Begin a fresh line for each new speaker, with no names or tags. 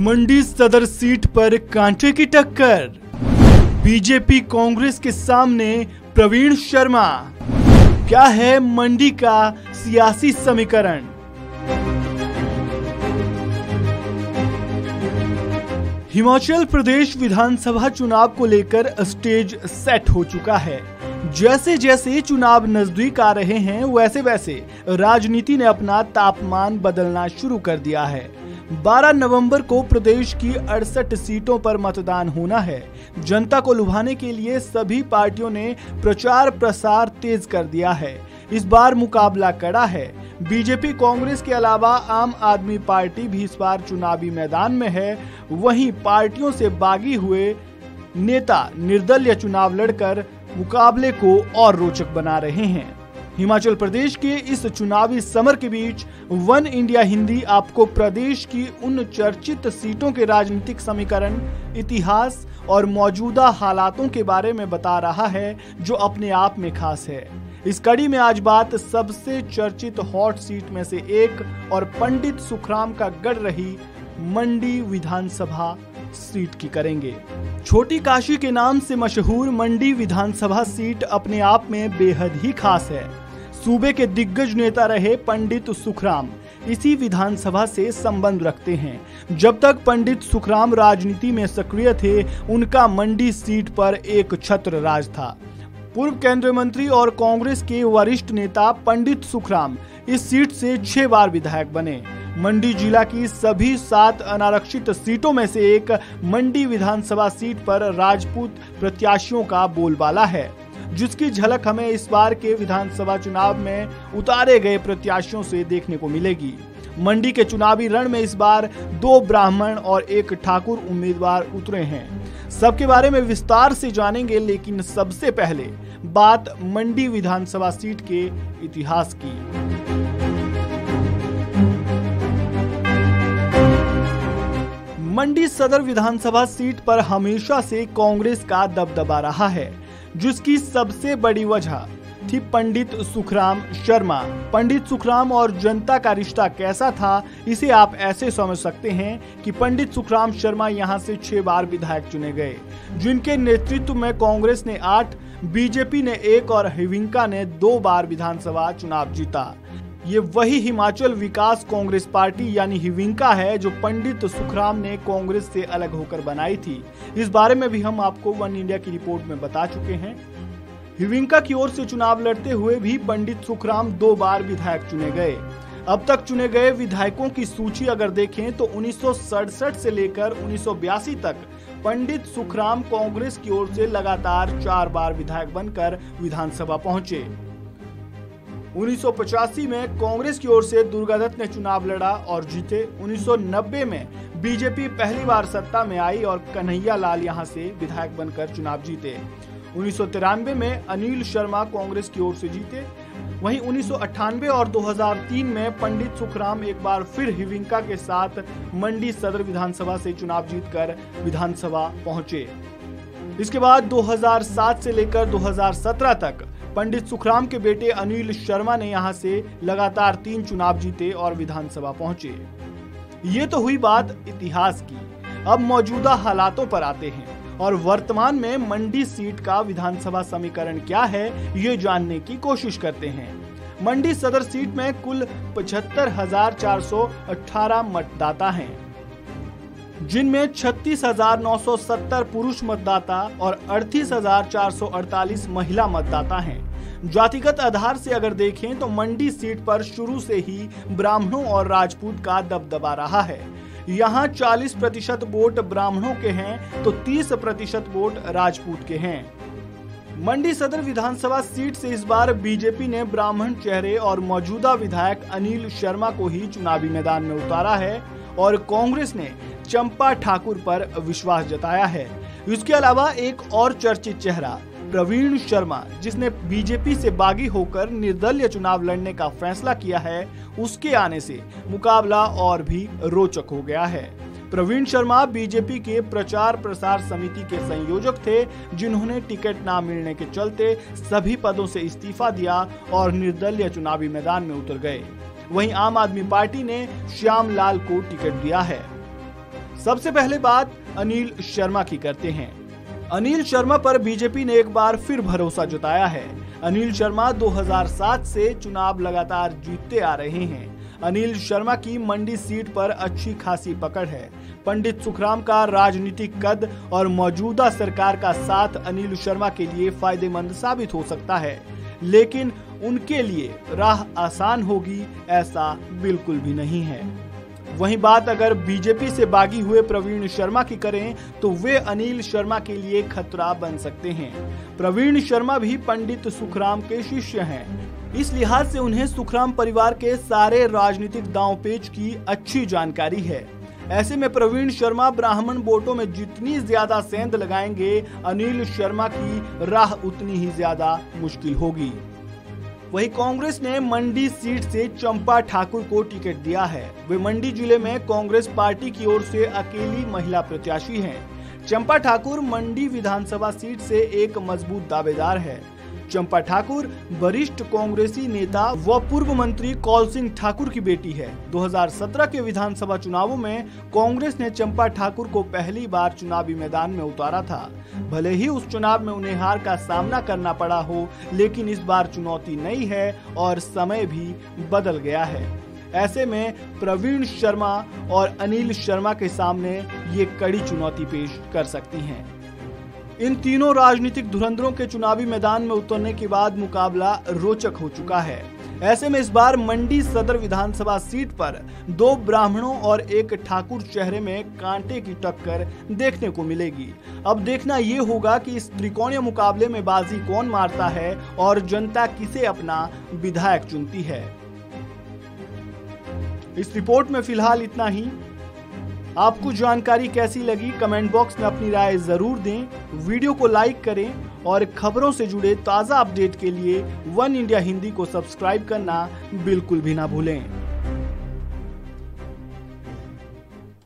Mandi Sadar seat पर कांटे की टक्कर, बीजेपी कांग्रेस के सामने प्रवीण शर्मा। क्या है मंडी का सियासी समीकरण? हिमाचल प्रदेश विधानसभा चुनाव को लेकर स्टेज सेट हो चुका है। जैसे जैसे चुनाव नजदीक आ रहे हैं वैसे वैसे राजनीति ने अपना तापमान बदलना शुरू कर दिया है। 12 नवंबर को प्रदेश की 68 सीटों पर मतदान होना है। जनता को लुभाने के लिए सभी पार्टियों ने प्रचार प्रसार तेज कर दिया है। इस बार मुकाबला कड़ा है। बीजेपी कांग्रेस के अलावा आम आदमी पार्टी भी इस बार चुनावी मैदान में है। वहीं पार्टियों से बागी हुए नेता निर्दलीय चुनाव लड़कर मुकाबले को और रोचक बना रहे हैं। हिमाचल प्रदेश के इस चुनावी समर के बीच वन इंडिया हिंदी आपको प्रदेश की उन चर्चित सीटों के राजनीतिक समीकरण, इतिहास और मौजूदा हालातों के बारे में बता रहा है जो अपने आप में खास है। इस कड़ी में आज बात सबसे चर्चित हॉट सीट में से एक और पंडित सुखराम का गढ़ रही मंडी विधानसभा सीट की करेंगे। छोटी काशी के नाम से मशहूर मंडी विधानसभा सीट अपने आप में बेहद ही खास है। सूबे के दिग्गज नेता रहे पंडित सुखराम इसी विधानसभा से संबंध रखते हैं। जब तक पंडित सुखराम राजनीति में सक्रिय थे, उनका मंडी सीट पर एक छत्र राज था। पूर्व केंद्रीय मंत्री और कांग्रेस के वरिष्ठ नेता पंडित सुखराम इस सीट से 6 बार विधायक बने। मंडी जिला की सभी 7 अनारक्षित सीटों में से एक मंडी विधानसभा सीट पर राजपूत प्रत्याशियों का बोलबाला है, जिसकी झलक हमें इस बार के विधानसभा चुनाव में उतारे गए प्रत्याशियों से देखने को मिलेगी। मंडी के चुनावी रण में इस बार 2 ब्राह्मण और 1 ठाकुर उम्मीदवार उतरे हैं। सबके बारे में विस्तार से जानेंगे, लेकिन सबसे पहले बात मंडी विधानसभा सीट के इतिहास की। मंडी सदर विधानसभा सीट पर हमेशा से कांग्रेस का दबदबा रहा है, जिसकी सबसे बड़ी वजह थी पंडित सुखराम शर्मा। पंडित सुखराम और जनता का रिश्ता कैसा था, इसे आप ऐसे समझ सकते हैं कि पंडित सुखराम शर्मा यहां से 6 बार विधायक चुने गए, जिनके नेतृत्व में कांग्रेस ने 8, बीजेपी ने 1 और हिविंका ने 2 बार विधानसभा चुनाव जीता। ये वही हिमाचल विकास कांग्रेस पार्टी यानी हिविंका है जो पंडित सुखराम ने कांग्रेस से अलग होकर बनाई थी। इस बारे में भी हम आपको वन इंडिया की रिपोर्ट में बता चुके हैं। हिविंका की ओर से चुनाव लड़ते हुए भी पंडित सुखराम 2 बार विधायक चुने गए। अब तक चुने गए विधायकों की सूची अगर देखें तो 1967 से लेकर 1982 तक पंडित सुखराम कांग्रेस की ओर से लगातार 4 बार विधायक बनकर विधानसभा पहुंचे। 1985 में कांग्रेस की ओर से दुर्गादत्त ने चुनाव लड़ा और जीते। 1990 में बीजेपी पहली बार सत्ता में आई और कन्हैया लाल यहां से विधायक बनकर चुनाव जीते। 1993 में अनिल शर्मा कांग्रेस की ओर से जीते। वहीं 1998 और 2003 में पंडित सुखराम एक बार फिर हिविंका के साथ मंडी सदर विधानसभा से चुनाव जीतकर विधानसभा पहुंचे। इसके बाद 2007 से लेकर 2017 तक पंडित सुखराम के बेटे अनिल शर्मा ने यहां से लगातार 3 चुनाव जीते और विधानसभा पहुंचे। ये तो हुई बात इतिहास की। अब मौजूदा हालातों पर आते हैं और वर्तमान में मंडी सीट का विधानसभा समीकरण क्या है, ये जानने की कोशिश करते हैं। मंडी सदर सीट में कुल 75,418 मतदाता हैं, जिनमें 36,970 पुरुष मतदाता और 38,448 महिला मतदाता हैं। जातिगत आधार से अगर देखें तो मंडी सीट पर शुरू से ही ब्राह्मणों और राजपूत का दबदबा रहा है। यहाँ 40% वोट ब्राह्मणों के हैं तो 30% वोट राजपूत के हैं। मंडी सदर विधानसभा सीट से इस बार बीजेपी ने ब्राह्मण चेहरे और मौजूदा विधायक अनिल शर्मा को ही चुनावी मैदान में उतारा है और कांग्रेस ने चंपा ठाकुर पर विश्वास जताया है। इसके अलावा एक और चर्चित चेहरा प्रवीण शर्मा, जिसने बीजेपी से बागी होकर निर्दलीय चुनाव लड़ने का फैसला किया है, उसके आने से मुकाबला और भी रोचक हो गया है। प्रवीण शर्मा बीजेपी के प्रचार प्रसार समिति के संयोजक थे, जिन्होंने टिकट ना मिलने के चलते सभी पदों से इस्तीफा दिया और निर्दलीय चुनावी मैदान में उतर गए। वहीं आम आदमी पार्टी ने श्याम लाल को टिकट दिया है। सबसे पहले बात अनिल शर्मा की करते हैं। अनिल शर्मा पर बीजेपी ने एक बार फिर भरोसा जताया है। अनिल शर्मा 2007 से चुनाव लगातार जीतते आ रहे हैं। अनिल शर्मा की मंडी सीट पर अच्छी खासी पकड़ है। पंडित सुखराम का राजनीतिक कद और मौजूदा सरकार का साथ अनिल शर्मा के लिए फायदेमंद साबित हो सकता है, लेकिन उनके लिए राह आसान होगी ऐसा बिल्कुल भी नहीं है। वहीं बात अगर बीजेपी से बागी हुए प्रवीण शर्मा की करें तो वे अनिल शर्मा के लिए खतरा बन सकते हैं। प्रवीण शर्मा भी पंडित सुखराम के शिष्य हैं। इस लिहाज से उन्हें सुखराम परिवार के सारे राजनीतिक दांवपेच की अच्छी जानकारी है। ऐसे में प्रवीण शर्मा ब्राह्मण वोटों में जितनी ज्यादा सेंध लगाएंगे, अनिल शर्मा की राह उतनी ही ज्यादा मुश्किल होगी। वहीं कांग्रेस ने मंडी सीट से चंपा ठाकुर को टिकट दिया है। वे मंडी जिले में कांग्रेस पार्टी की ओर से अकेली महिला प्रत्याशी हैं। चंपा ठाकुर मंडी विधानसभा सीट से एक मजबूत दावेदार है। चंपा ठाकुर वरिष्ठ कांग्रेसी नेता व पूर्व मंत्री कौल सिंह ठाकुर की बेटी है। 2017 के विधानसभा चुनावों में कांग्रेस ने चंपा ठाकुर को पहली बार चुनावी मैदान में उतारा था। भले ही उस चुनाव में उन्हें हार का सामना करना पड़ा हो, लेकिन इस बार चुनौती नई है और समय भी बदल गया है। ऐसे में प्रवीण शर्मा और अनिल शर्मा के सामने ये कड़ी चुनौती पेश कर सकती हैं। इन तीनों राजनीतिक धुरंधरों के चुनावी मैदान में उतरने के बाद मुकाबला रोचक हो चुका है। ऐसे में इस बार मंडी सदर विधानसभा सीट पर 2 ब्राह्मणों और 1 ठाकुर चेहरे में कांटे की टक्कर देखने को मिलेगी। अब देखना ये होगा कि इस त्रिकोणीय मुकाबले में बाजी कौन मारता है और जनता किसे अपना विधायक चुनती है। इस रिपोर्ट में फिलहाल इतना ही। आपको जानकारी कैसी लगी कमेंट बॉक्स में अपनी राय जरूर दें। वीडियो को लाइक करें और खबरों से जुड़े ताज़ा अपडेट के लिए वन इंडिया हिंदी को सब्सक्राइब करना बिल्कुल भी ना भूलें।